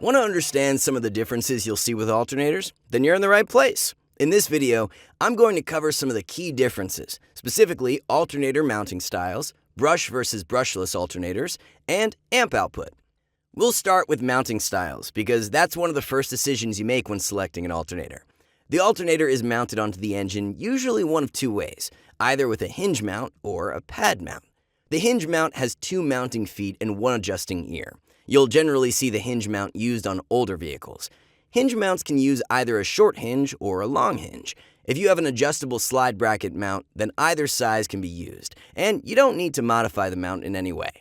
Want to understand some of the differences you'll see with alternators? Then you're in the right place. In this video, I'm going to cover some of the key differences, specifically alternator mounting styles, brush versus brushless alternators, and amp output. We'll start with mounting styles because that's one of the first decisions you make when selecting an alternator. The alternator is mounted onto the engine usually one of two ways, either with a hinge mount or a pad mount. The hinge mount has two mounting feet and one adjusting ear. You'll generally see the hinge mount used on older vehicles. Hinge mounts can use either a short hinge or a long hinge. If you have an adjustable slide bracket mount, then either size can be used, and you don't need to modify the mount in any way.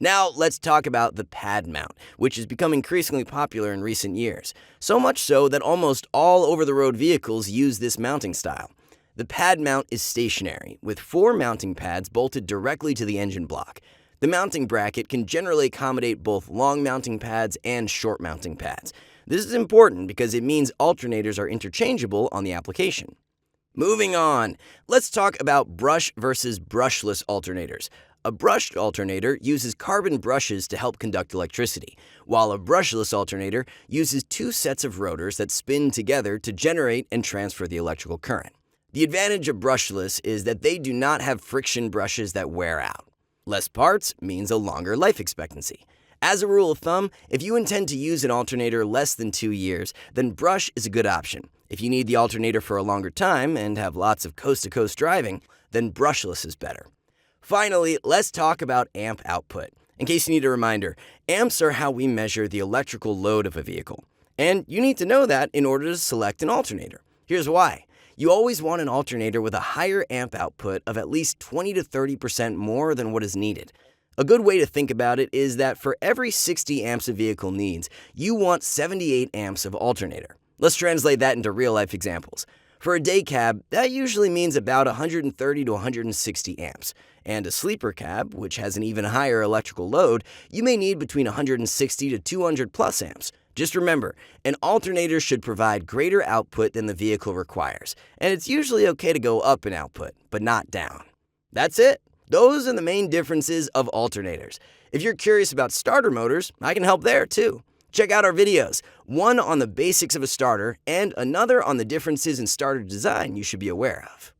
Now let's talk about the pad mount, which has become increasingly popular in recent years, so much so that almost all over-the-road vehicles use this mounting style. The pad mount is stationary, with 4 mounting pads bolted directly to the engine block. The mounting bracket can generally accommodate both long mounting pads and short mounting pads. This is important because it means alternators are interchangeable on the application. Moving on, let's talk about brush versus brushless alternators. A brushed alternator uses carbon brushes to help conduct electricity, while a brushless alternator uses 2 sets of rotors that spin together to generate and transfer the electrical current. The advantage of brushless is that they do not have friction brushes that wear out. Less parts means a longer life expectancy. As a rule of thumb, if you intend to use an alternator less than 2 years, then brush is a good option. If you need the alternator for a longer time and have lots of coast-to-coast driving, then brushless is better. Finally, let's talk about amp output. In case you need a reminder, amps are how we measure the electrical load of a vehicle. And you need to know that in order to select an alternator. Here's why. You always want an alternator with a higher amp output of at least 20 to 30% more than what is needed. A good way to think about it is that for every 60 amps a vehicle needs, you want 78 amps of alternator. Let's translate that into real-life examples. For a day cab, that usually means about 130 to 160 amps. And a sleeper cab, which has an even higher electrical load, you may need between 160 to 200 plus amps. Just remember, an alternator should provide greater output than the vehicle requires, and it's usually okay to go up in output, but not down. That's it. Those are the main differences of alternators. If you're curious about starter motors, I can help there too. Check out our videos, one on the basics of a starter and another on the differences in starter design you should be aware of.